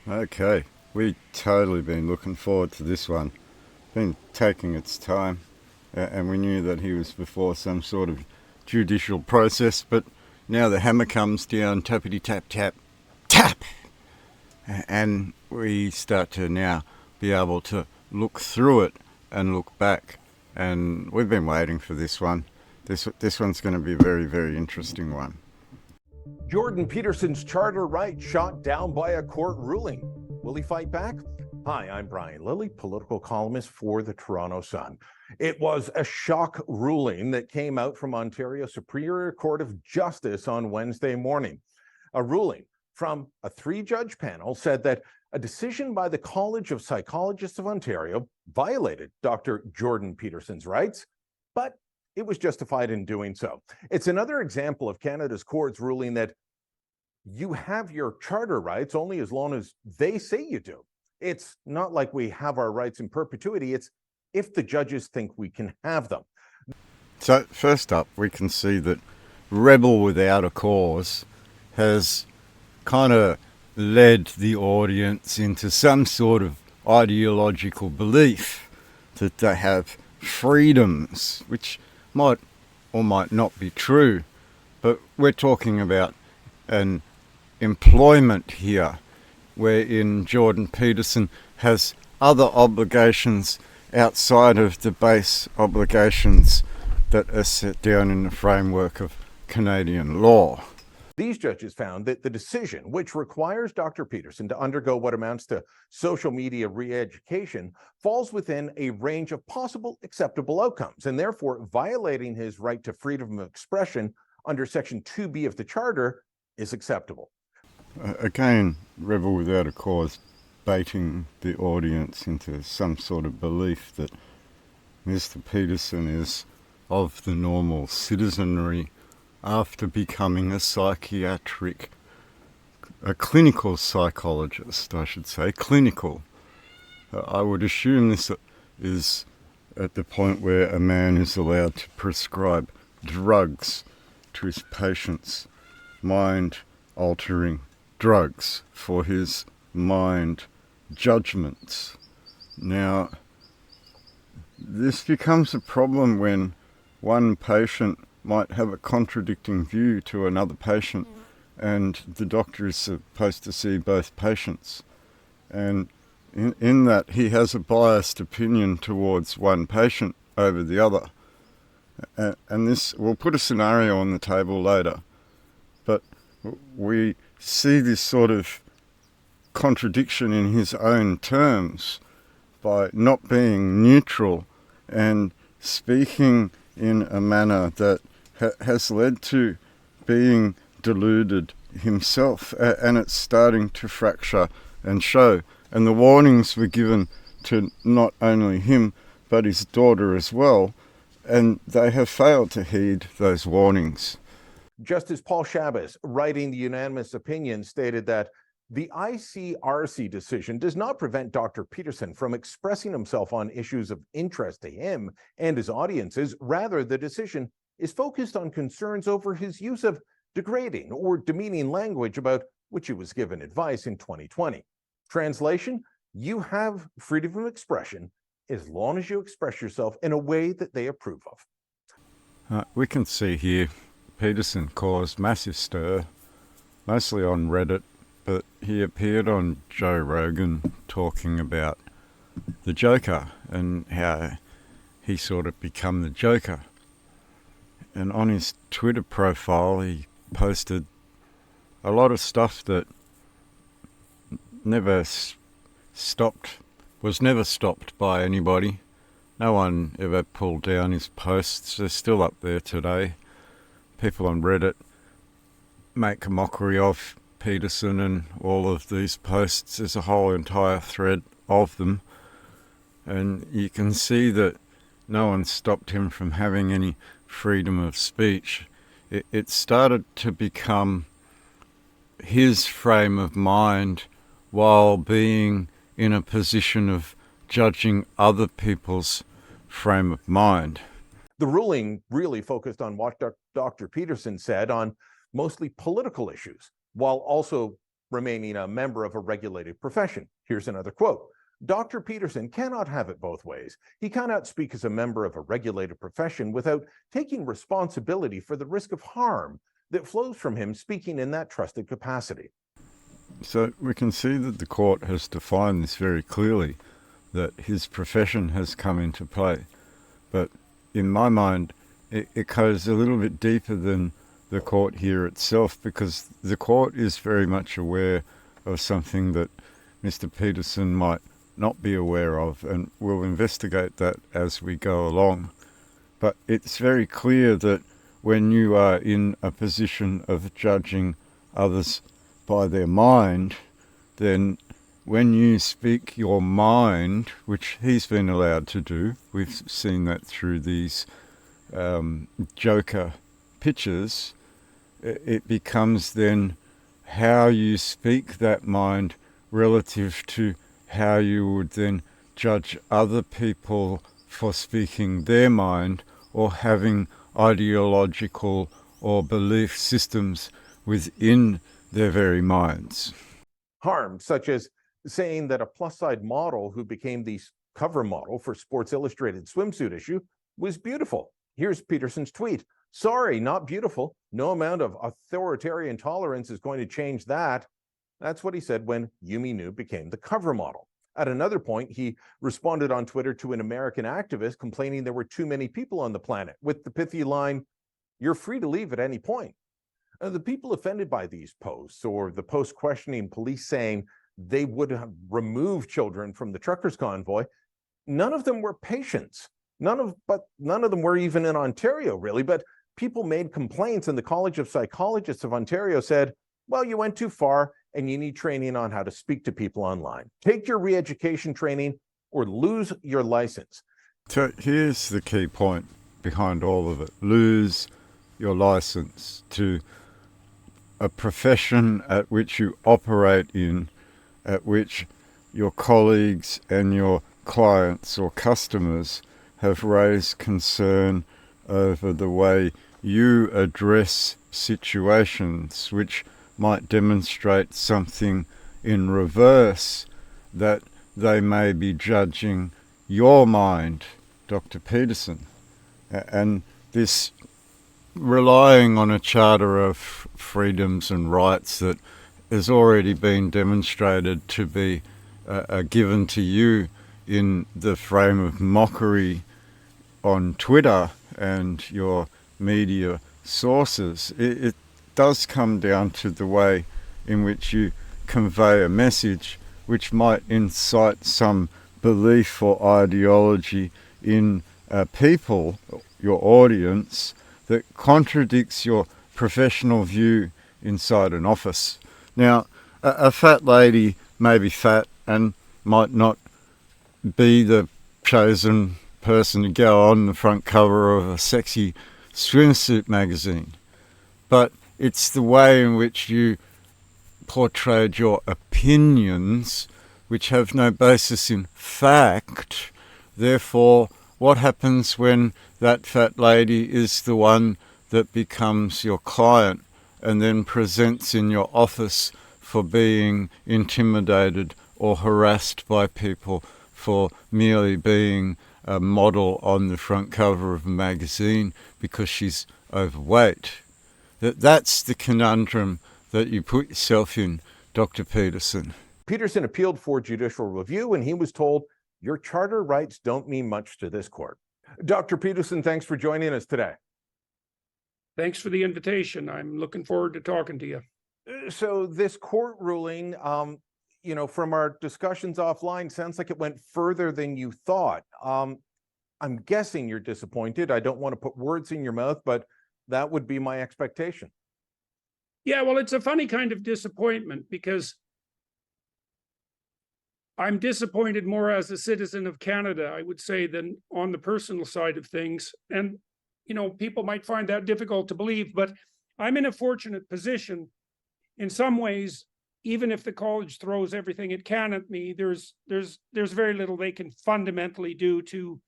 Okay, we totally been looking forward to this one. Been taking its time, and we knew that he was before some sort of judicial process, but now the hammer comes down, tappity tap tap, tap, and we start to now be able to look through it and look back. And we've been waiting for this one. This one's going to be a very, very interesting one. Jordan Peterson's charter right shot down by a court ruling. Will he fight back? Hi, I'm Brian Lilly, political columnist for the Toronto Sun. It was a shock ruling that came out from Ontario Superior Court of Justice on Wednesday morning. A ruling from a three-judge panel said that a decision by the College of Psychologists of Ontario violated Dr. Jordan Peterson's rights, but it was justified in doing so. It's another example of Canada's courts ruling that you have your charter rights only as long as they say you do. It's not like we have our rights in perpetuity. It's if the judges think we can have them. So first up, we can see that Rebel Without a Cause has kind of led the audience into some sort of ideological belief that they have freedoms, which might or might not be true. But we're talking about an employment here, wherein Jordan Peterson has other obligations outside of the base obligations that are set down in the framework of Canadian law. These judges found that the decision, which requires Dr. Peterson to undergo what amounts to social media re-education, falls within a range of possible acceptable outcomes, and therefore violating his right to freedom of expression under Section 2B of the Charter is acceptable. Again, Rebel Without a Cause baiting the audience into some sort of belief that Mr. Peterson is of the normal citizenry after becoming a clinical psychologist, I should say, clinical. I would assume this is at the point where a man is allowed to prescribe drugs to his patients, mind-altering drugs for his mind judgments. Now, this becomes a problem when one patient might have a contradicting view to another patient, and the doctor is supposed to see both patients. And in that, he has a biased opinion towards one patient over the other. And this, we'll put a scenario on the table later, but we see this sort of contradiction in his own terms by not being neutral and speaking in a manner that has led to being deluded himself, and it's starting to fracture and show. And the warnings were given to not only him but his daughter as well, and they have failed to heed those warnings. Justice Paul Chabas, writing the unanimous opinion, stated that the ICRC decision does not prevent Dr. Peterson from expressing himself on issues of interest to him and his audiences. Rather, the decision is focused on concerns over his use of degrading or demeaning language about which he was given advice in 2020. Translation: you have freedom of expression as long as you express yourself in a way that they approve of. We can see here Peterson caused massive stir, mostly on Reddit, but he appeared on Joe Rogan talking about the Joker and how he sort of become the Joker. And on his Twitter profile, he posted a lot of stuff that was never stopped by anybody. No one ever pulled down his posts. They're still up there today. People on Reddit make a mockery of Peterson and all of these posts. There's a whole entire thread of them. And you can see that no one stopped him from having any freedom of speech. It started to become his frame of mind while being in a position of judging other people's frame of mind. The ruling really focused on what Dr. Peterson said on mostly political issues, while also remaining a member of a regulated profession. Here's another quote. Dr. Peterson cannot have it both ways. He cannot speak as a member of a regulated profession without taking responsibility for the risk of harm that flows from him speaking in that trusted capacity. So we can see that the court has defined this very clearly, that his profession has come into play. But in my mind, it goes a little bit deeper than the court here itself, because the court is very much aware of something that Mr. Peterson might not be aware of, and we'll investigate that as we go along. But it's very clear that when you are in a position of judging others by their mind, then when you speak your mind, which he's been allowed to do, we've seen that through these Joker pictures, it becomes then how you speak that mind relative to how you would then judge other people for speaking their mind or having ideological or belief systems within their very minds. Harm, such as saying that a plus-side model who became the cover model for Sports Illustrated swimsuit issue was beautiful. Here's Peterson's tweet. Sorry, not beautiful. No amount of authoritarian tolerance is going to change that. That's what he said when Yumi Nu became the cover model. At another point, he responded on Twitter to an American activist complaining there were too many people on the planet with the pithy line, "You're free to leave at any point." The people offended by these posts, or the post questioning police saying they would have removed children from the truckers' convoy, none of them were patients. None of them were even in Ontario, really. But people made complaints, and the College of Psychologists of Ontario said, well, you went too far and you need training on how to speak to people online. Take your re-education training or lose your license. So here's the key point behind all of it. Lose your license to a profession at which you operate in, at which your colleagues and your clients or customers have raised concern over the way you address situations which might demonstrate something in reverse, that they may be judging your mind, Dr. Peterson. And this relying on a charter of freedoms and rights that has already been demonstrated to be given to you in the frame of mockery on Twitter and your media sources, it does come down to the way in which you convey a message which might incite some belief or ideology in people, your audience, that contradicts your professional view inside an office. Now, a fat lady may be fat and might not be the chosen person to go on the front cover of a sexy swimsuit magazine, but it's the way in which you portrayed your opinions, which have no basis in fact. Therefore, what happens when that fat lady is the one that becomes your client and then presents in your office for being intimidated or harassed by people for merely being a model on the front cover of a magazine because she's overweight? That's the conundrum that you put yourself in, Dr. Peterson. Peterson appealed for judicial review, and he was told, your charter rights don't mean much to this court. Dr. Peterson, thanks for joining us today. Thanks for the invitation. I'm looking forward to talking to you. So this court ruling, from our discussions offline, sounds like it went further than you thought. I'm guessing you're disappointed. I don't want to put words in your mouth, but that would be my expectation. Yeah, well, it's a funny kind of disappointment because I'm disappointed more as a citizen of Canada, I would say, than on the personal side of things. And, people might find that difficult to believe, but I'm in a fortunate position. In some ways, even if the college throws everything it can at me, there's very little they can fundamentally do to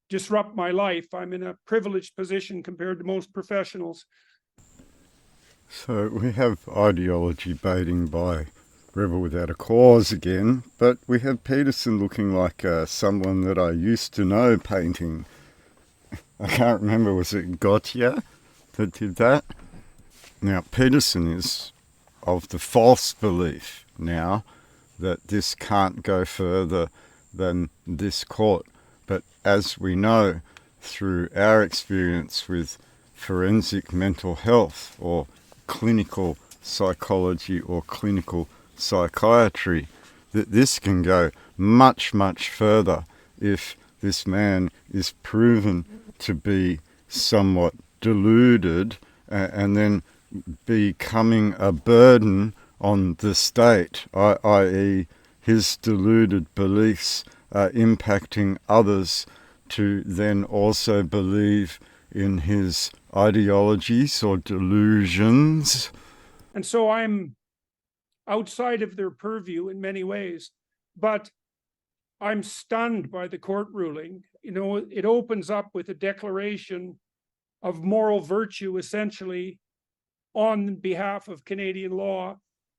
disrupt my life. I'm in a privileged position compared to most professionals. So we have ideology baiting by rebel without a cause again, but we have Peterson looking like someone that I used to know painting. I can't remember, was it Gautier that did that? Now, Peterson is of the false belief now that this can't go further than this court. But as we know through our experience with forensic mental health or clinical psychology or clinical psychiatry, that this can go much, much further if this man is proven to be somewhat deluded and then becoming a burden on the state, i.e. his deluded beliefs are impacting others to then also believe in his ideologies or delusions. And so I'm outside of their purview in many ways, but I'm stunned by the court ruling. You know, it opens up with a declaration of moral virtue, essentially, on behalf of Canadian law,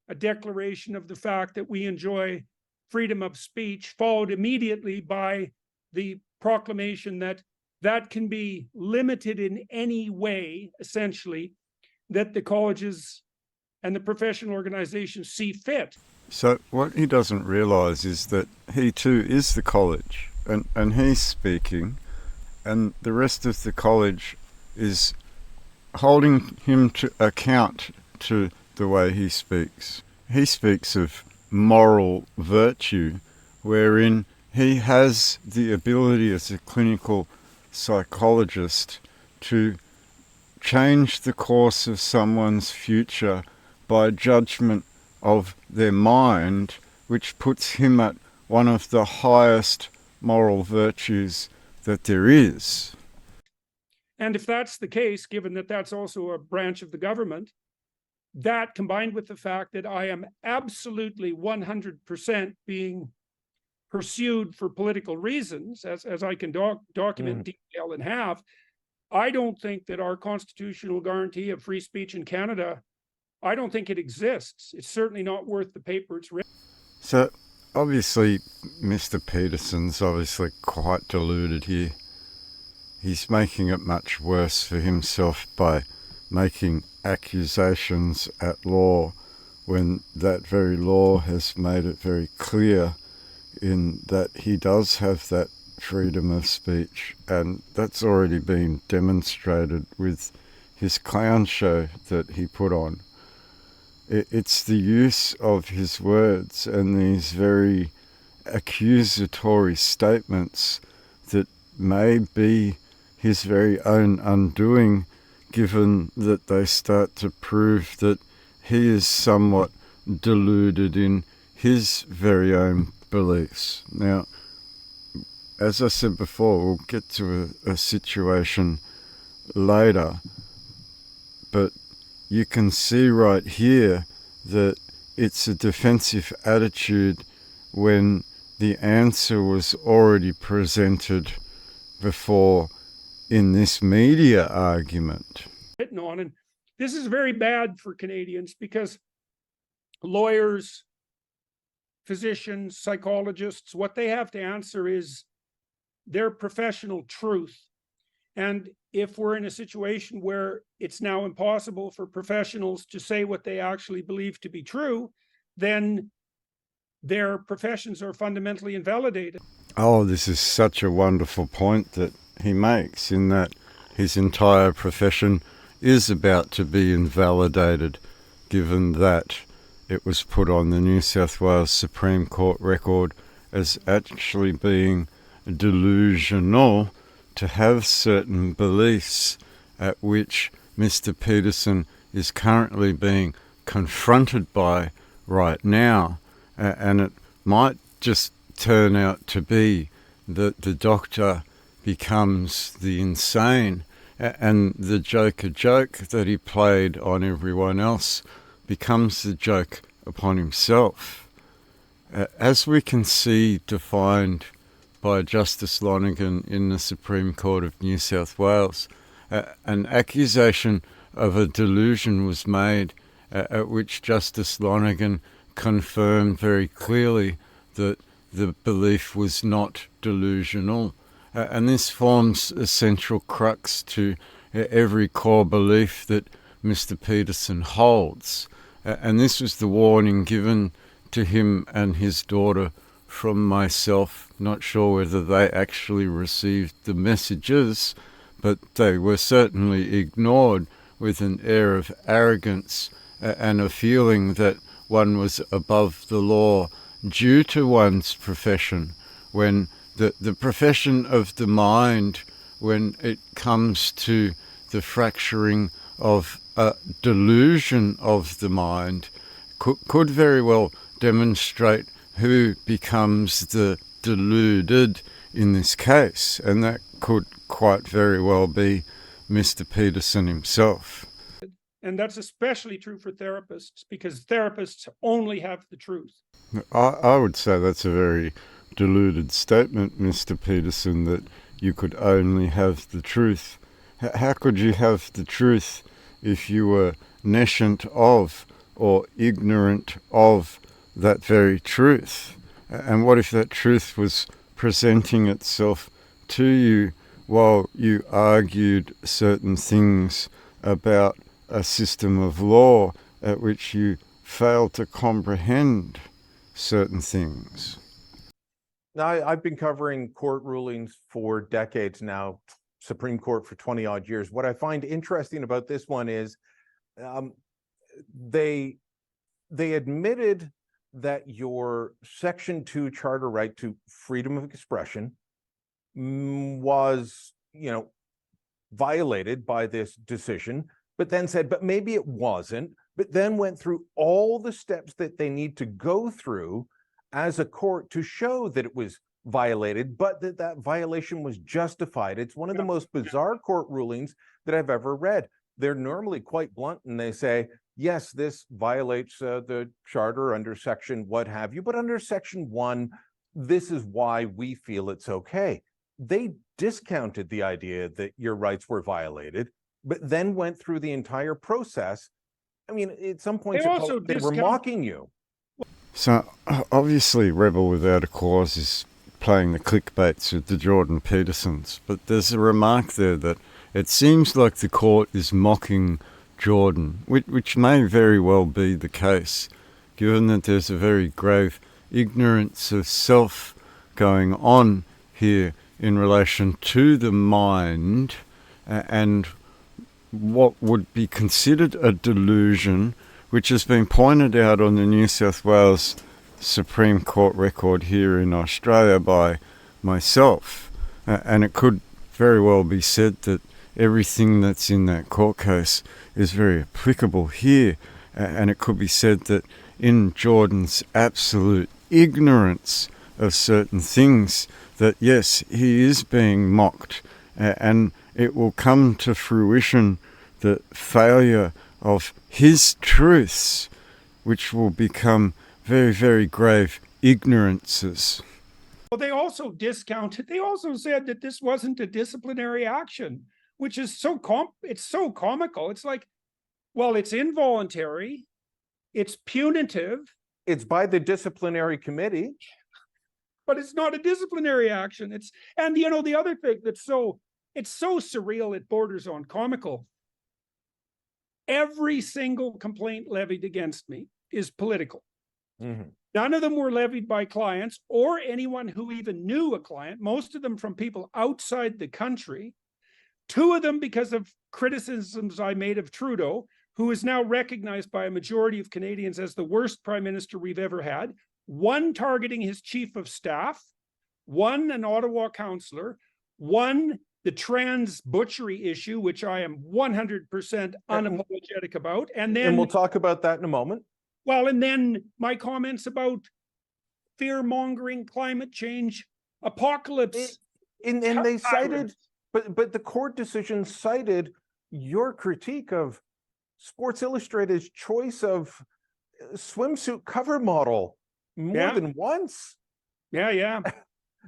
a declaration of the fact that we enjoy freedom of speech, followed immediately by the proclamation that that can be limited in any way, essentially, that the colleges and the professional organizations see fit. So what he doesn't realise is that he too is the college, and he's speaking, and the rest of the college is holding him to account to the way he speaks. He speaks of moral virtue, wherein he has the ability as a clinical psychologist to change the course of someone's future by judgment of their mind, which puts him at one of the highest moral virtues that there is. And if that's the case, given that that's also a branch of the government, that combined with the fact that I am absolutely 100% being pursued for political reasons, as I can document detail and have, I don't think that our constitutional guarantee of free speech in Canada, I don't think it exists. It's certainly not worth the paper it's written. So obviously Mr. Peterson's obviously quite deluded here. He's making it much worse for himself by making accusations at law when that very law has made it very clear in that he does have that freedom of speech, and that's already been demonstrated with his clown show that he put on. It's the use of his words and these very accusatory statements that may be his very own undoing, given that they start to prove that he is somewhat deluded in his very own beliefs. Now, as I said before, we'll get to a situation later, but you can see right here that it's a defensive attitude when the answer was already presented before in this media argument. Written on, and this is very bad for Canadians because lawyers, physicians, psychologists, what they have to answer is their professional truth. And if we're in a situation where it's now impossible for professionals to say what they actually believe to be true, then their professions are fundamentally invalidated. Oh, this is such a wonderful point that he makes, in that his entire profession is about to be invalidated, given that it was put on the New South Wales Supreme Court record as actually being delusional to have certain beliefs at which Mr. Peterson is currently being confronted by right now. And it might just turn out to be that the doctor becomes the insane, and the joker joke that he played on everyone else becomes the joke upon himself. As we can see defined by Justice Lonergan in the Supreme Court of New South Wales, an accusation of a delusion was made at which Justice Lonergan confirmed very clearly that the belief was not delusional. And this forms a central crux to every core belief that Mr. Peterson holds. And this was the warning given to him and his daughter from myself. Not sure whether they actually received the messages, but they were certainly ignored with an air of arrogance and a feeling that one was above the law due to one's profession, when the profession of the mind, when it comes to the fracturing of a delusion of the mind, could very well demonstrate who becomes the deluded in this case, and that could quite very well be Mr. Peterson himself. And that's especially true for therapists, because therapists only have the truth. I would say that's a very deluded statement, Mr. Peterson, that you could only have the truth. How could you have the truth if you were nescient of or ignorant of that very truth? And what if that truth was presenting itself to you while you argued certain things about a system of law at which you failed to comprehend certain things? Now, I've been covering court rulings for decades now, Supreme Court for 20 odd years. What I find interesting about this one is they admitted that your Section 2 charter right to freedom of expression was, violated by this decision, but then said, but maybe it wasn't, but then went through all the steps that they need to go through as a court to show that it was violated, but that violation was justified. It's one of the most bizarre court rulings that I've ever read. They're normally quite blunt, and they say, yes, this violates the charter under section what have you, but under section 1, this is why we feel it's okay. They discounted the idea that your rights were violated, but then went through the entire process. I mean, at some point, they were mocking you. So obviously Rebel Without a Cause is playing the clickbaits with the Jordan Petersons, but there's a remark there that it seems like the court is mocking Jordan, which may very well be the case, given that there's a very grave ignorance of self going on here in relation to the mind and what would be considered a delusion, which has been pointed out on the New South Wales Supreme Court record here in Australia by myself. And it could very well be said that everything that's in that court case is very applicable here. And it could be said that in Jordan's absolute ignorance of certain things, that yes, he is being mocked, and it will come to fruition the failure of his truths, which will become very, very grave ignorances. Well, they also discounted, they also said that this wasn't a disciplinary action, which is it's so comical. It's like, well, it's involuntary, it's punitive. It's by the disciplinary committee. But it's not a disciplinary action. And the other thing it's so surreal, it borders on comical. Every single complaint levied against me is political. Mm-hmm. None of them were levied by clients or anyone who even knew a client, most of them from people outside the country. 2 of them because of criticisms I made of Trudeau, who is now recognized by a majority of Canadians as the worst prime minister we've ever had. 1 targeting his chief of staff, 1 an Ottawa councillor, 1 the trans butchery issue, which I am 100% unapologetic about. And we'll talk about that in a moment. Well, and then my comments about fear-mongering, climate change, apocalypse. And they cited, but the court decision cited your critique of Sports Illustrated's choice of swimsuit cover model more than once. Yeah.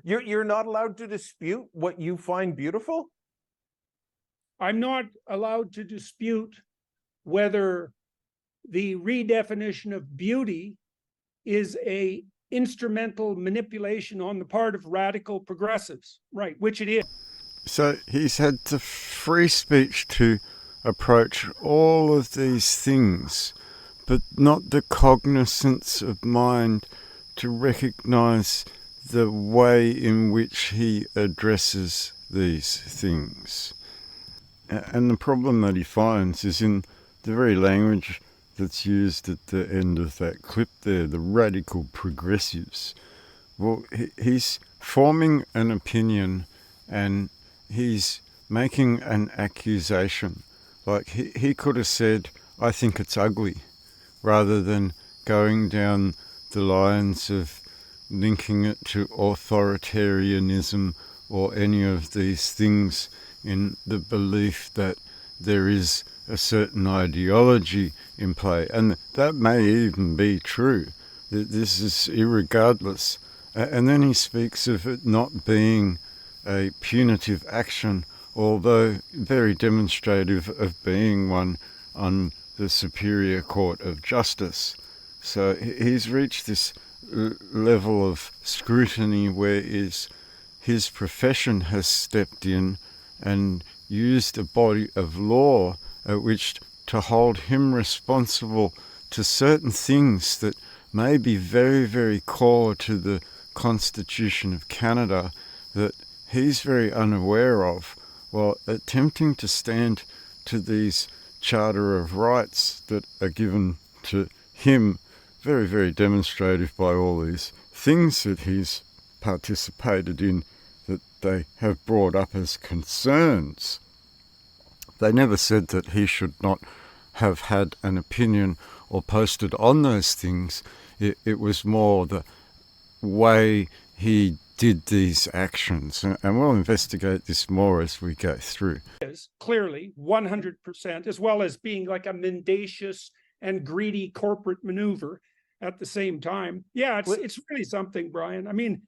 You're not allowed to dispute what you find beautiful? I'm not allowed to dispute whether the redefinition of beauty is a instrumental manipulation on the part of radical progressives, right, which it is. So he's had the free speech to approach all of these things, but not the cognizance of mind to recognize the way in which he addresses these things. And the problem that he finds is in the very language that's used at the end of that clip there, the radical progressives. Well, he's forming an opinion and he's making an accusation. Like he could have said, I think it's ugly, rather than going down the lines of linking it to authoritarianism or any of these things in the belief that there is a certain ideology in play. And that may even be true. This is irregardless. And then he speaks of it not being a punitive action, although very demonstrative of being one on the Superior Court of Justice. So he's reached this level of scrutiny where his profession has stepped in and used a body of law at which to hold him responsible to certain things that may be very, very core to the Constitution of Canada that he's very unaware of, while attempting to stand to these Charter of Rights that are given to him, very, very demonstrative by all these things that he's participated in that they have brought up as concerns. They never said that he should not have had an opinion or posted on those things. It was more the way he did these actions. And we'll investigate this more as we go through. Is clearly 100%, as well as being like a mendacious and greedy corporate maneuver at the same time. Yeah, it's really something, Brian. I mean,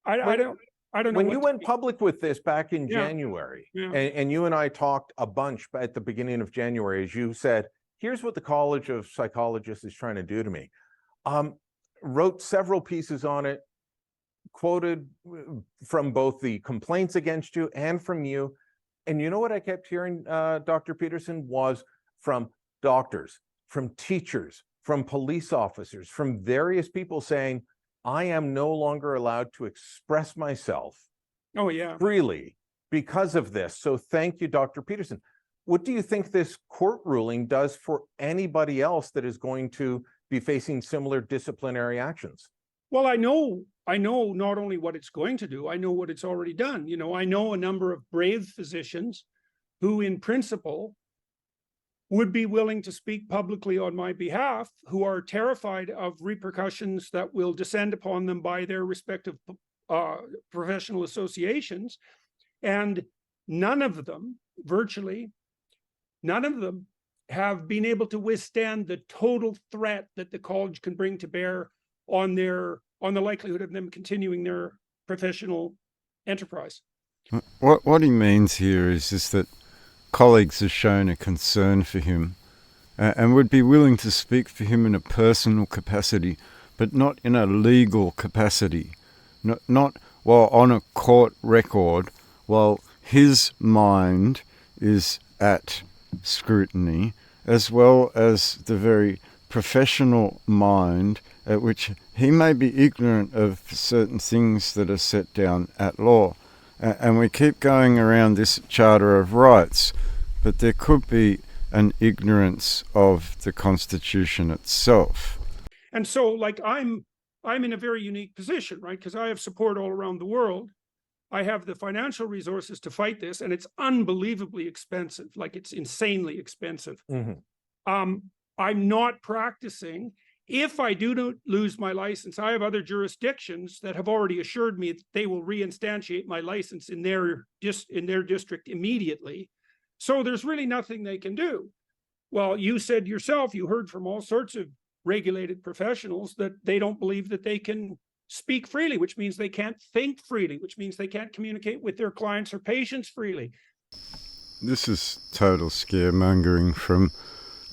I don't know. When you went public with this back in January, Yeah. and you and I talked a bunch at the beginning of January, as you said, here's what the College of Psychologists is trying to do to me. Wrote several pieces on it, quoted from both the complaints against you and from you. And you know what I kept hearing, Dr. Peterson, was from doctors, from teachers, from police officers, from various people saying, I am no longer allowed to express myself freely because of this. So thank you, Dr. Peterson. What do you think this court ruling does for anybody else that is going to be facing similar disciplinary actions? Well, I know not only what it's going to do, I know what it's already done. You know, I know a number of brave physicians who in principle would be willing to speak publicly on my behalf, who are terrified of repercussions that will descend upon them by their respective professional associations. And none of them, virtually none of them, have been able to withstand the total threat that the college can bring to bear on the likelihood of them continuing their professional enterprise. What he means here is that colleagues have shown a concern for him and would be willing to speak for him in a personal capacity, but not in a legal capacity, not while on a court record, while his mind is at scrutiny, as well as the very professional mind at which he may be ignorant of certain things that are set down at law. And we keep going around this Charter of Rights, but there could be an ignorance of the Constitution itself. And so, like, I'm in a very unique position, right? Because I have support all around the world. I have the financial resources to fight this, and it's unbelievably expensive. Like, it's insanely expensive. Mm-hmm. I'm not practicing. If I do lose my license, I have other jurisdictions that have already assured me that they will reinstantiate my license in their district immediately. So there's really nothing they can do. Well, you said yourself, you heard from all sorts of regulated professionals that they don't believe that they can speak freely, which means they can't think freely, which means they can't communicate with their clients or patients freely. This is total scaremongering from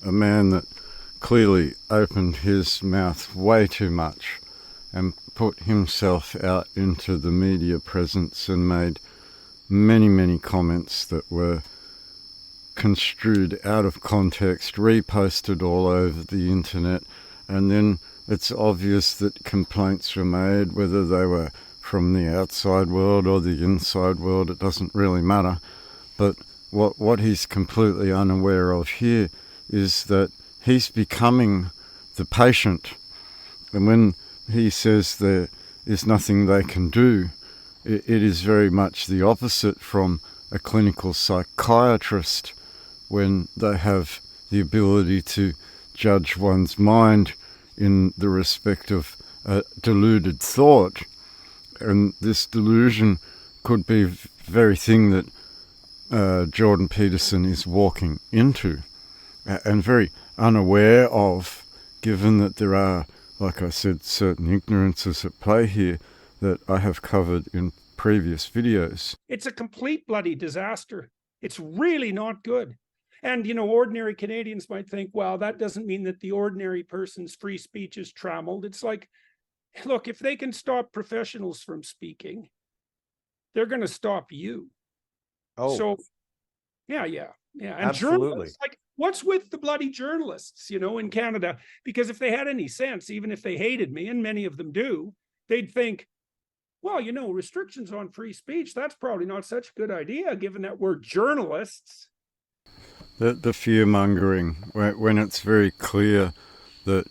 a man that clearly opened his mouth way too much and put himself out into the media presence and made many, many comments that were construed out of context, reposted all over the internet, and then it's obvious that complaints were made, whether they were from the outside world or the inside world, it doesn't really matter. But what he's completely unaware of here is that he's becoming the patient. And when he says there is nothing they can do, it is very much the opposite from a clinical psychiatrist, when they have the ability to judge one's mind in the respect of a deluded thought. And this delusion could be the very thing that Jordan Peterson is walking into and very unaware of, given that there are, like I said, certain ignorances at play here that I have covered in previous videos. It's a complete bloody disaster. It's really not good. And, ordinary Canadians might think, well, that doesn't mean that the ordinary person's free speech is trammeled. It's like, look, if they can stop professionals from speaking, they're going to stop you. Oh, So, yeah. And absolutely. journalists, like, what's with the bloody journalists, in Canada? Because if they had any sense, even if they hated me, and many of them do, they'd think, well, restrictions on free speech, that's probably not such a good idea, given that we're journalists. The fear-mongering, when it's very clear that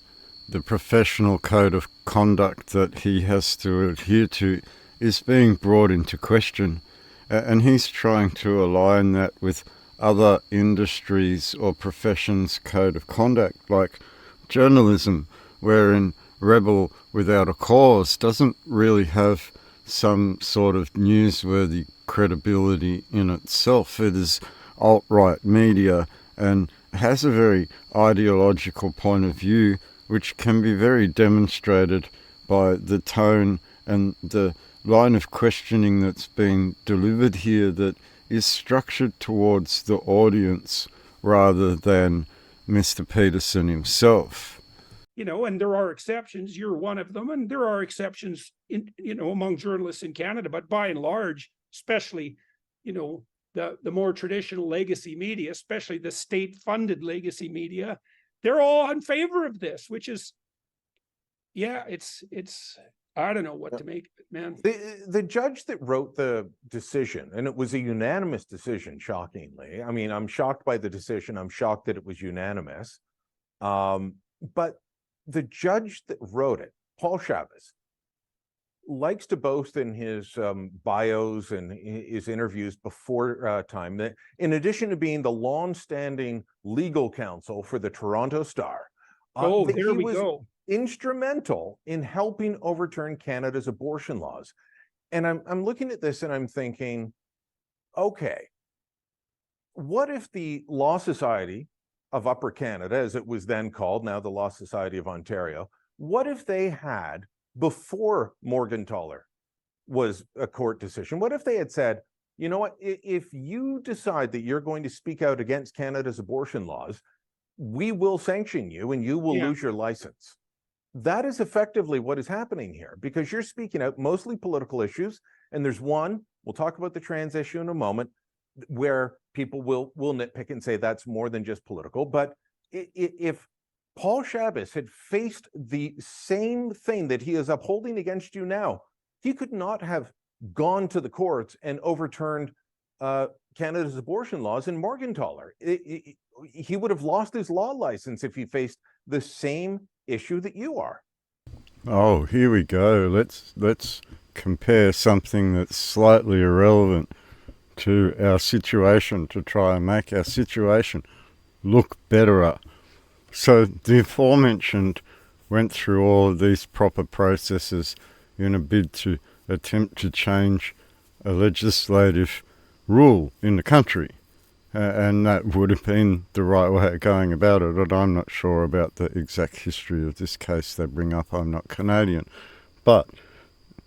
the professional code of conduct that he has to adhere to is being brought into question, and he's trying to align that with other industries or professions' code of conduct, like journalism, wherein rebel without a cause doesn't really have some sort of newsworthy credibility in itself. It is alt-right media and has a very ideological point of view, which can be very demonstrated by the tone and the line of questioning that's being delivered here, that is structured towards the audience rather than Mr. Peterson himself. And there are exceptions. You're one of them, and there are exceptions among journalists in Canada. But by and large, especially, the more traditional legacy media, especially the state-funded legacy media, they're all in favor of this, which is, it's I don't know what to make of it, man. The judge that wrote the decision, and it was a unanimous decision, shockingly. I mean, I'm shocked by the decision. I'm shocked that it was unanimous. But the judge that wrote it, Paul Chavez, likes to boast in his bios and his interviews before time that, in addition to being the long-standing legal counsel for the Toronto Star, there we go, instrumental in helping overturn Canada's abortion laws. And I'm looking at this and I'm thinking, okay, what if the Law Society of Upper Canada, as it was then called, now the Law Society of Ontario, what if they had, before Morgentaler was a court decision, what if they had said, you know what, if you decide that you're going to speak out against Canada's abortion laws, we will sanction you and you will lose your license. That is effectively what is happening here, because you're speaking out mostly political issues. And there's one, we'll talk about the trans issue in a moment, where people will nitpick and say that's more than just political. But if Paul Chavez had faced the same thing that he is upholding against you now, he could not have gone to the courts and overturned Canada's abortion laws in Morgentaler. He would have lost his law license if he faced the same issue that you are. Oh, here we go. Let's compare something that's slightly irrelevant to our situation to try and make our situation look better. So the aforementioned went through all of these proper processes in a bid to attempt to change a legislative rule in the country. And that would have been the right way of going about it. And I'm not sure about the exact history of this case they bring up. I'm not Canadian. But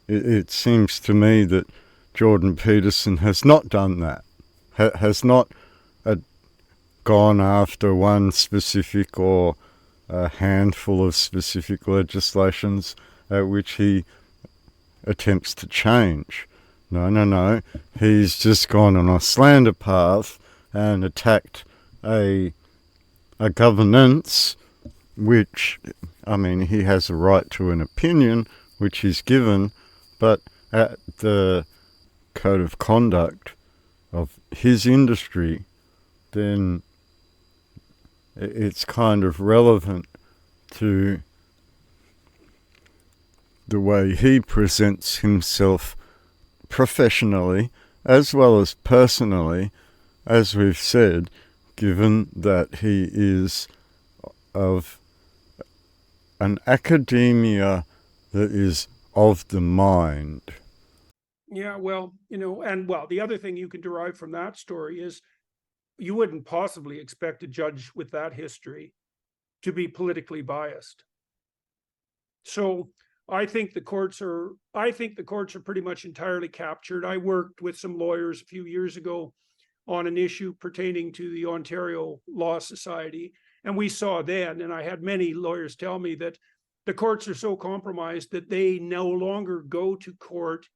it seems to me that Jordan Peterson has not done that, has not gone after one specific or a handful of specific legislations which he attempts to change. No, no, no. He's just gone on a slander path and attacked a governance which, I mean, he has a right to an opinion, which he's given, but at the code of conduct of his industry, then it's kind of relevant to the way he presents himself professionally as well as personally, as we've said, given that he is of an academia that is of the mind. Yeah, well, and well, the other thing you can derive from that story is you wouldn't possibly expect a judge with that history to be politically biased. So I think the courts are pretty much entirely captured. I worked with some lawyers a few years ago on an issue pertaining to the Ontario Law Society. And we saw then, and I had many lawyers tell me that the courts are so compromised that they no longer go to court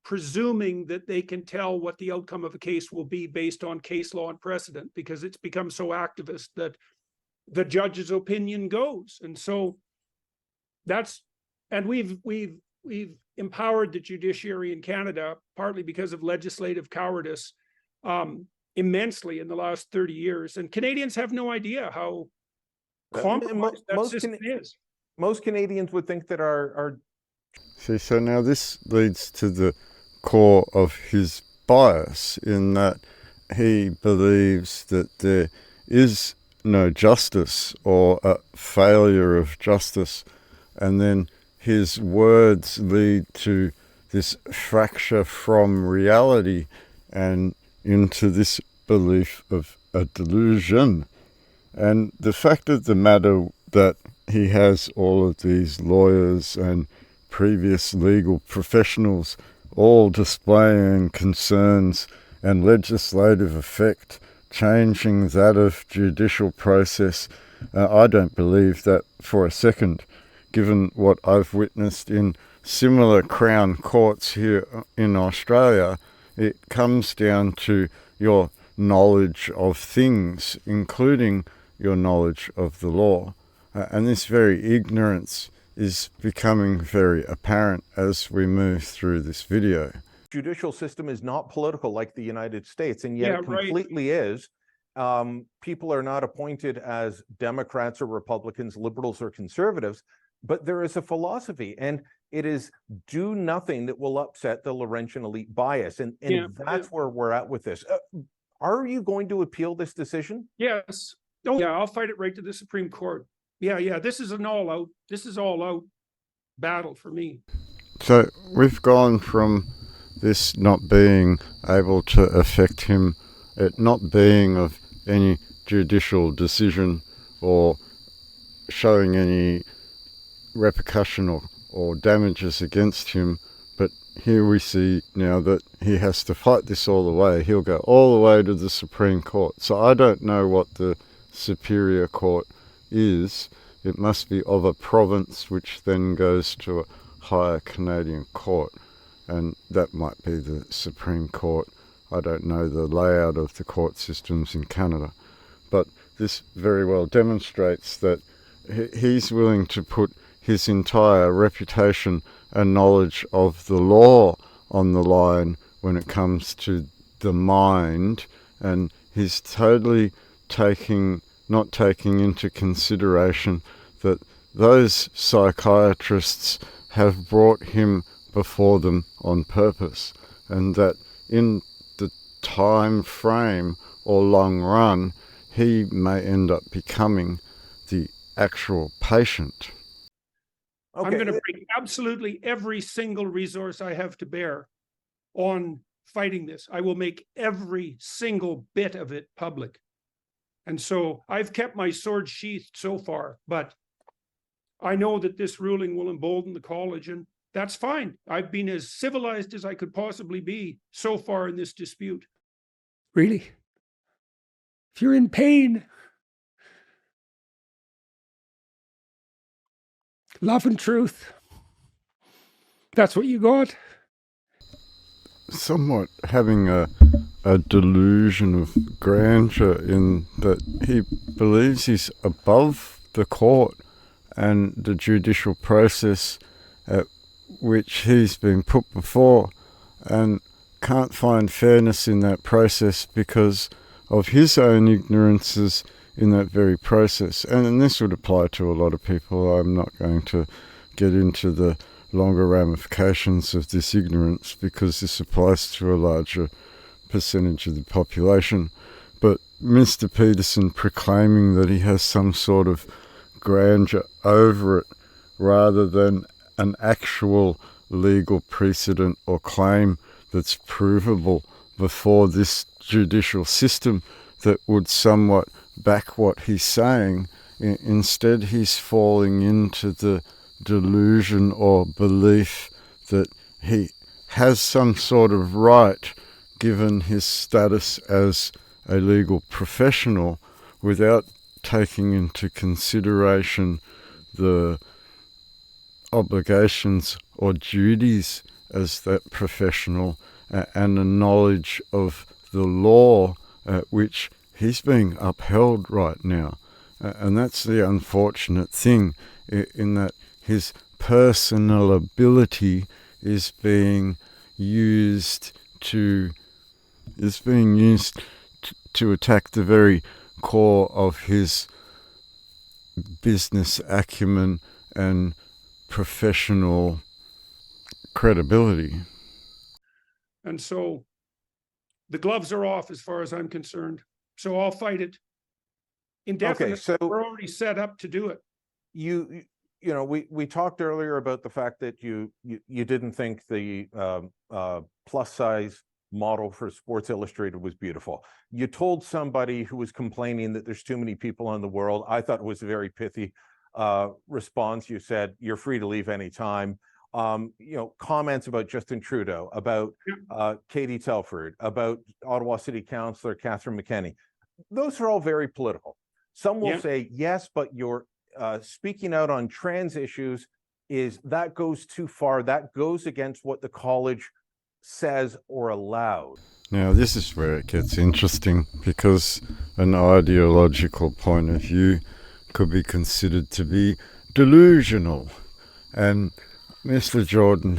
presuming that they can tell what the outcome of a case will be based on case law and precedent, because it's become so activist that the judge's opinion goes. And so we've empowered the judiciary in Canada, partly because of legislative cowardice, immensely in the last 30 years. And Canadians have no idea how compromised that system is. Most Canadians would think that our See, so now this leads to the core of his bias, in that he believes that there is no justice or a failure of justice, and then his words lead to this fracture from reality and into this belief of a delusion. And the fact of the matter that he has all of these lawyers and previous legal professionals all displaying concerns and legislative effect, changing that of judicial process, I don't believe that for a second, given what I've witnessed in similar Crown courts here in Australia. It comes down to your knowledge of things, including your knowledge of the law. And this very ignorance is becoming very apparent as we move through this video. judicial system is not political like the United States, and yet Yeah, it completely is. People are not appointed as Democrats or Republicans, liberals or conservatives, but there is a philosophy, and it is do nothing that will upset the Laurentian elite bias. And that's where we're at with this. Are you going to appeal this decision? Yes. Oh, yeah, I'll fight it right to the Supreme Court. Yeah, this is all out battle for me. So we've gone from this not being able to affect him, it not being of any judicial decision or showing any repercussion or damages against him, but here we see now that he has to fight this all the way. He'll go all the way to the Supreme Court. So I don't know what the Superior Court is. It must be of a province, which then goes to a higher Canadian court, and that might be the Supreme Court. I don't know the layout of the court systems in Canada, but this very well demonstrates that he's willing to put his entire reputation and knowledge of the law on the line when it comes to the mind, and he's totally not taking into consideration that those psychiatrists have brought him before them on purpose, and that in the time frame or long run he may end up becoming the actual patient. Okay. I'm going to bring absolutely every single resource I have to bear on fighting this. I will make every single bit of it public. And so I've kept my sword sheathed so far, but I know that this ruling will embolden the college, and that's fine. I've been as civilized as I could possibly be so far in this dispute. Really? If you're in pain, Love and truth. That's what you got. Somewhat having a delusion of grandeur in that he believes he's above the court and the judicial process at which he's been put before, and can't find fairness in that process because of his own ignorances in that very process. And this would apply to a lot of people. I'm not going to get into the longer ramifications of this ignorance because this applies to a larger percentage of the population. But Mr. Peterson proclaiming that he has some sort of grandeur over it rather than an actual legal precedent or claim that's provable before this judicial system that would somewhat back what he's saying. Instead, he's falling into the delusion or belief that he has some sort of right, given his status as a legal professional, without taking into consideration the obligations or duties as that professional and the knowledge of the law at which he's being upheld right now. And that's the unfortunate thing, in that his personal ability is being used to attack the very core of his business acumen and professional credibility. And so the gloves are off as far as I'm concerned. So I'll fight it indefinitely. Okay, so we're already set up to do it. You know, we talked earlier about the fact that you didn't think the plus size model for Sports Illustrated was beautiful. You told somebody who was complaining that there's too many people in the world. I thought it was a very pithy response. You said you're free to leave anytime. You know, comments about Justin Trudeau, about Katie Telford, about Ottawa City Councillor Catherine McKenney. Those are all very political. Some will say yes, but you're speaking out on trans issues that goes too far. That goes against what the college says or allowed. Now, this is where it gets interesting, because an ideological point of view could be considered to be delusional. And Mr. Jordan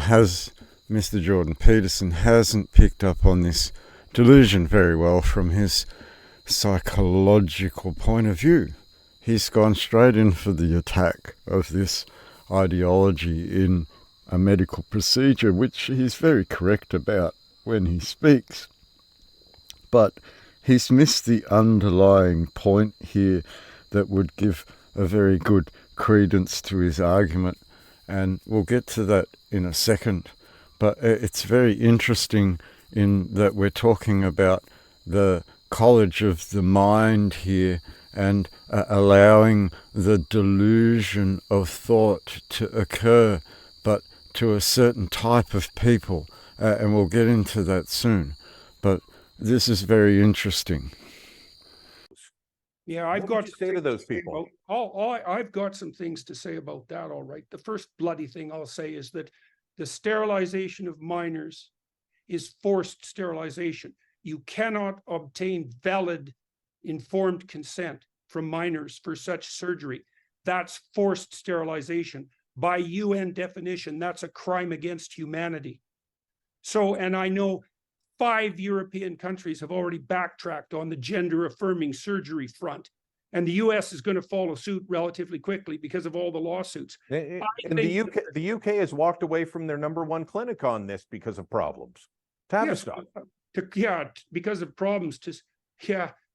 Peterson hasn't picked up on this delusion very well from his psychological point of view. He's gone straight in for the attack of this ideology in a medical procedure, which he's very correct about when he speaks. But he's missed the underlying point here that would give a very good credence to his argument, and we'll get to that in a second. But it's very interesting in that we're talking about the college of the mind here, and allowing the delusion of thought to occur, but to a certain type of people, and we'll get into that soon. But this is very interesting. Yeah, I've got to say to those people. I've got some things to say about that. All right. The first bloody thing I'll say is that the sterilization of minors is forced sterilization. You cannot obtain valid, informed consent from minors for such surgery. That's forced sterilization. By UN definition, that's a crime against humanity. So, and I know 5 European countries have already backtracked on the gender-affirming surgery front. And the US is going to follow suit relatively quickly because of all the lawsuits. And the UK has walked away from their #1 clinic on this because of problems. Tavistock. Because of problems.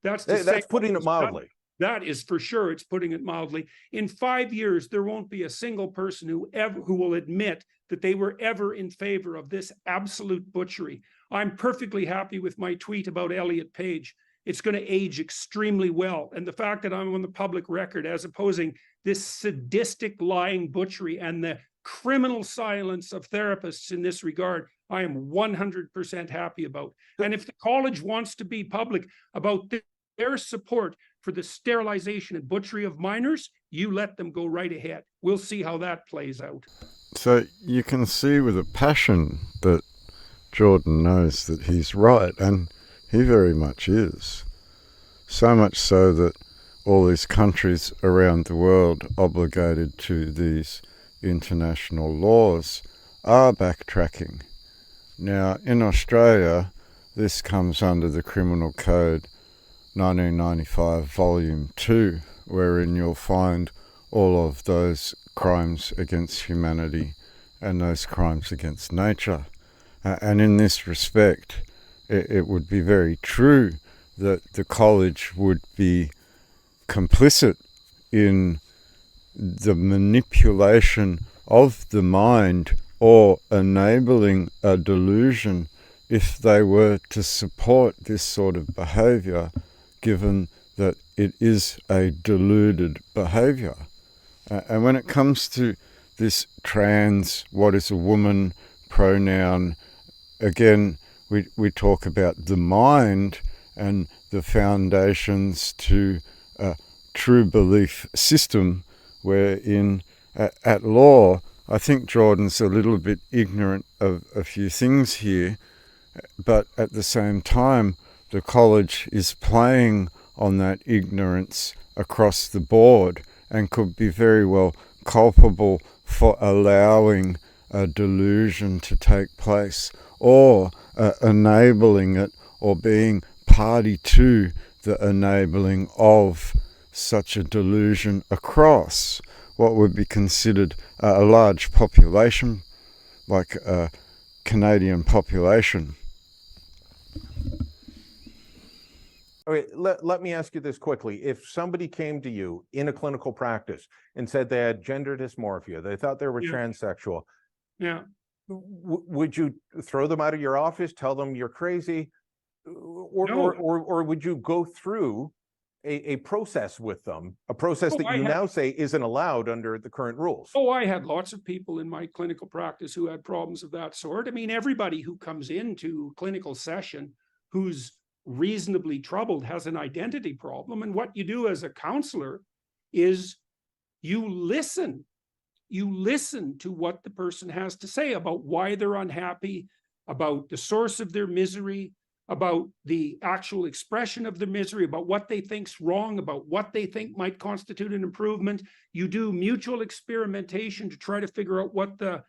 That's putting it mildly. That is for sure. It's putting it mildly. In 5 years, there won't be a single person who will admit that they were ever in favor of this absolute butchery. I'm perfectly happy with my tweet about Elliot Page. It's going to age extremely well. And the fact that I'm on the public record as opposing this sadistic lying butchery and the criminal silence of therapists in this regard, I am 100% happy about. And if the college wants to be public about their support for the sterilization and butchery of minors, you let them go right ahead. We'll see how that plays out. So you can see with a passion that Jordan knows that he's right, and he very much is. So much so that all these countries around the world obligated to these international laws are backtracking. Now, in Australia, this comes under the Criminal Code 1995 Volume 2, wherein you'll find all of those crimes against humanity and those crimes against nature. And in this respect, it would be very true that the college would be complicit in the manipulation of the mind or enabling a delusion if they were to support this sort of behavior, given that it is a deluded behavior. And when it comes to this trans, what is a woman pronoun, again, we talk about the mind and the foundations to a true belief system, wherein at law, I think Jordan's a little bit ignorant of a few things here, but at the same time, the college is playing on that ignorance across the board and could be very well culpable for allowing a delusion to take place, or enabling it, or being party to the enabling of such a delusion across what would be considered a large population, like a Canadian population. Okay, let me ask you this quickly. If somebody came to you in a clinical practice and said they had gender dysmorphia, they thought they were transsexual, would you throw them out of your office, tell them you're crazy, or would you go through a process with them, a process that you now say isn't allowed under the current rules? Oh, I had lots of people in my clinical practice who had problems of that sort. I mean, everybody who comes into clinical session who's reasonably troubled has an identity problem. And what you do as a counselor is you listen to what the person has to say about why they're unhappy, about the source of their misery, about the actual expression of their misery, about what they think's wrong, about what they think might constitute an improvement. You do mutual experimentation to try to figure out what the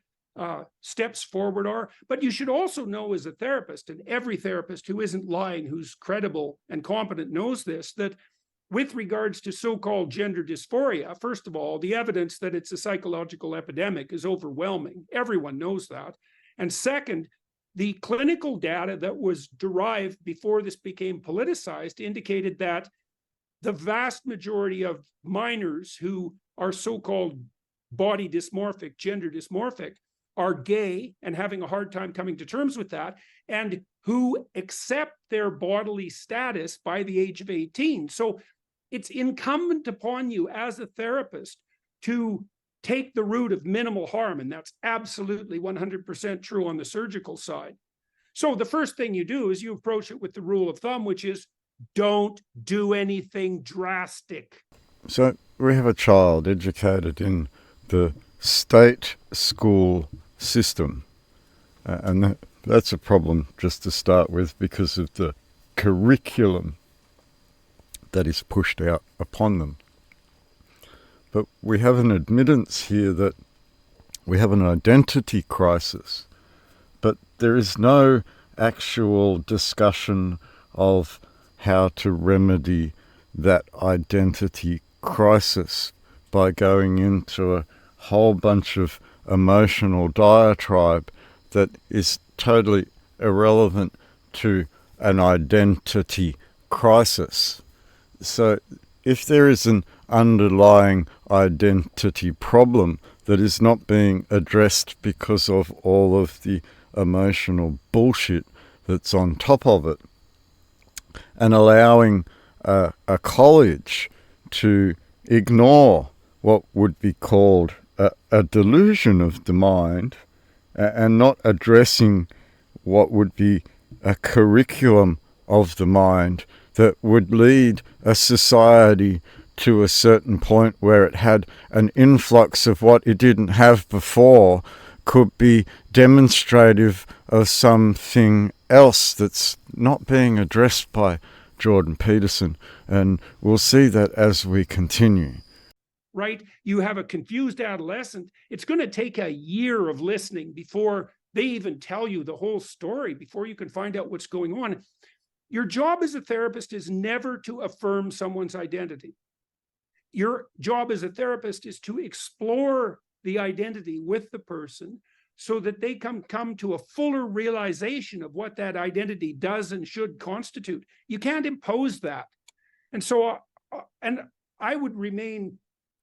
steps forward are. But you should also know as a therapist, and every therapist who isn't lying, who's credible and competent knows this, that with regards to so-called gender dysphoria, first of all, the evidence that it's a psychological epidemic is overwhelming. Everyone knows that. And second, the clinical data that was derived before this became politicized indicated that the vast majority of minors who are so-called body dysmorphic, gender dysmorphic, are gay and having a hard time coming to terms with that, and who accept their bodily status by the age of 18. So it's incumbent upon you as a therapist to take the route of minimal harm, and that's absolutely 100% true on the surgical side. So the first thing you do is you approach it with the rule of thumb, which is don't do anything drastic. So we have a child educated in the state school system, and that's a problem just to start with, because of the curriculum that is pushed out upon them. But we have an admittance here that we have an identity crisis, but there is no actual discussion of how to remedy that identity crisis by going into a whole bunch of emotional diatribe that is totally irrelevant to an identity crisis. So if there is an underlying identity problem that is not being addressed because of all of the emotional bullshit that's on top of it, and allowing a college to ignore what would be called a delusion of the mind, and not addressing what would be a curriculum of the mind that would lead a society to a certain point where it had an influx of what it didn't have before could be demonstrative of something else that's not being addressed by Jordan Peterson. And we'll see that as we continue. Right? You have a confused adolescent. It's going to take a year of listening before they even tell you the whole story, before you can find out what's going on. Your job as a therapist is never to affirm someone's identity. Your job as a therapist is to explore the identity with the person so that they can come to a fuller realization of what that identity does and should constitute. You can't impose that. And so, and I would remain,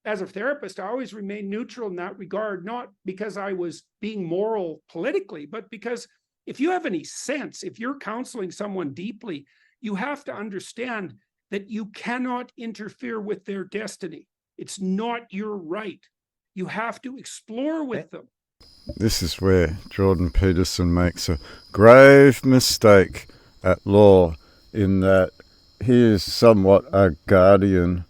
as a therapist, I always remain neutral in that regard, not because I was being moral politically, but because if you have any sense, if you're counseling someone deeply, you have to understand that you cannot interfere with their destiny. It's not your right. You have to explore with them. This is where Jordan Peterson makes a grave mistake at law, in that he is somewhat a guardian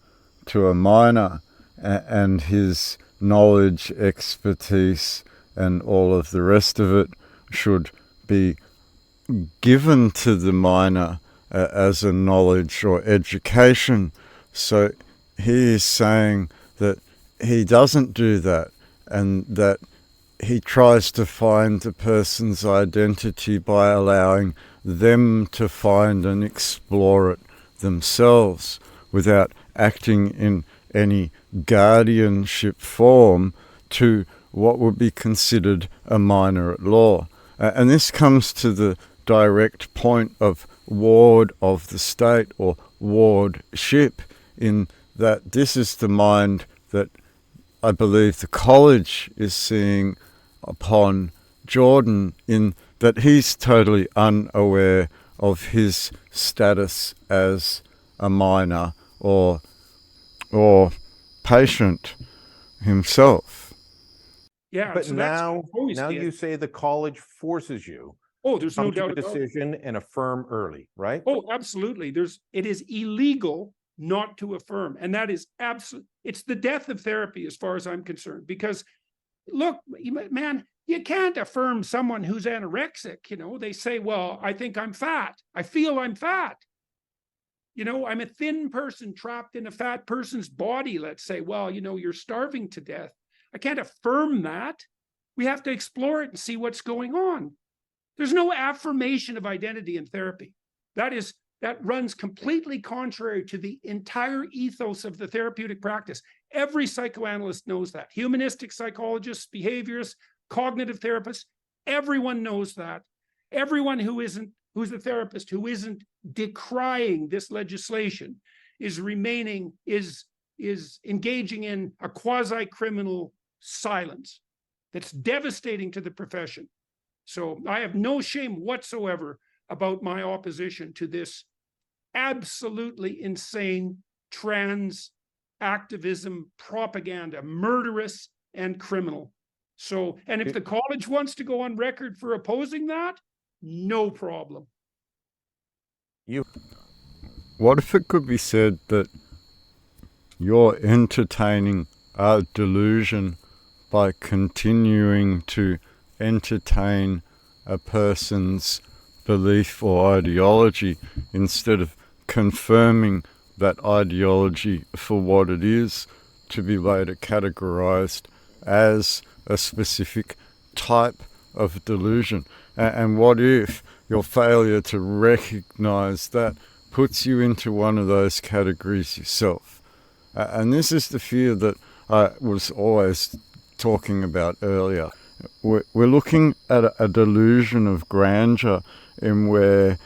to a minor, and his knowledge, expertise, and all of the rest of it should be given to the minor as a knowledge or education. So he is saying that he doesn't do that, and that he tries to find the person's identity by allowing them to find and explore it themselves without acting in any guardianship form to what would be considered a minor at law. And this comes to the direct point of ward of the state, or wardship, in that this is the mind that I believe the college is seeing upon Jordan, in that he's totally unaware of his status as a minor or patient himself. Yeah, But so now did. you say the college forces you Oh, there's no come to doubt a about it. decision and affirm early, right? Oh, absolutely. It is illegal not to affirm. And that is absolutely, it's the death of therapy as far as I'm concerned. Because look, man, you can't affirm someone who's anorexic. You know, they say, well, I think I'm fat. I feel I'm fat. You know, I'm a thin person trapped in a fat person's body. Let's say, well, you know, you're starving to death. I can't affirm that. We have to explore it and see what's going on. There's no affirmation of identity in therapy. That runs completely contrary to the entire ethos of the therapeutic practice. Every psychoanalyst knows that. Humanistic psychologists, behaviorists, cognitive therapists, everyone knows that. Everyone who's a therapist who isn't decrying this legislation is engaging in a quasi-criminal silence that's devastating to the profession. So I have no shame whatsoever about my opposition to this absolutely insane trans activism propaganda, murderous and criminal. So, and if the college wants to go on record for opposing that, no problem. What if it could be said that you're entertaining a delusion by continuing to entertain a person's belief or ideology, instead of confirming that ideology for what it is, to be later categorized as a specific type of delusion? And what if your failure to recognize that puts you into one of those categories yourself? And this is the fear that I was always talking about earlier. We're looking at a delusion of grandeur, in where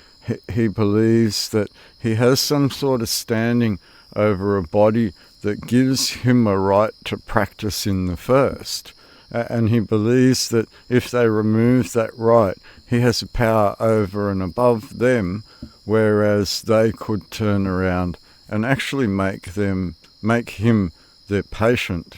he believes that he has some sort of standing over a body that gives him a right to practice in the first. And he believes that if they remove that right, he has a power over and above them, whereas they could turn around and actually make him their patient.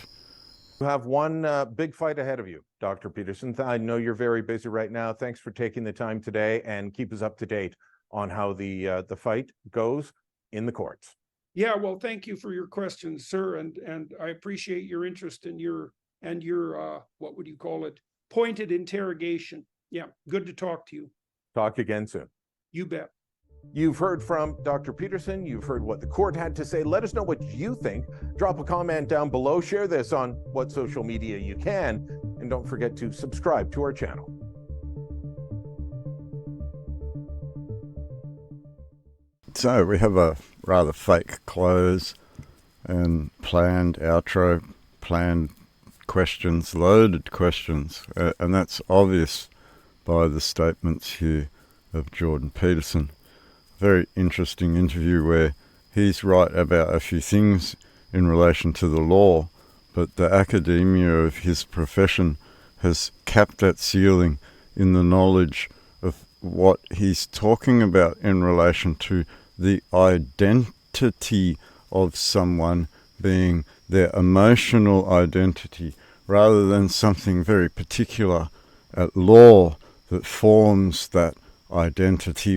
You have one big fight ahead of you, Dr. Peterson. I know you're very busy right now. Thanks for taking the time today, and keep us up to date on how the fight goes in the courts. Yeah, well, thank you for your questions, sir, and I appreciate your interest in your what would you call it? Pointed interrogation. Yeah, good to talk to you. Talk again soon. You bet. You've heard from Dr. Peterson. You've heard what the court had to say. Let us know what you think. Drop a comment down below. Share this on what social media you can. And don't forget to subscribe to our channel. So we have a rather fake close and planned outro, planned questions, loaded questions, and that's obvious by the statements here of Jordan Peterson. Very interesting interview where he's right about a few things in relation to the law, but the academia of his profession has capped that ceiling in the knowledge of what he's talking about in relation to the identity of someone being their emotional identity rather than something very particular at law that forms that identity.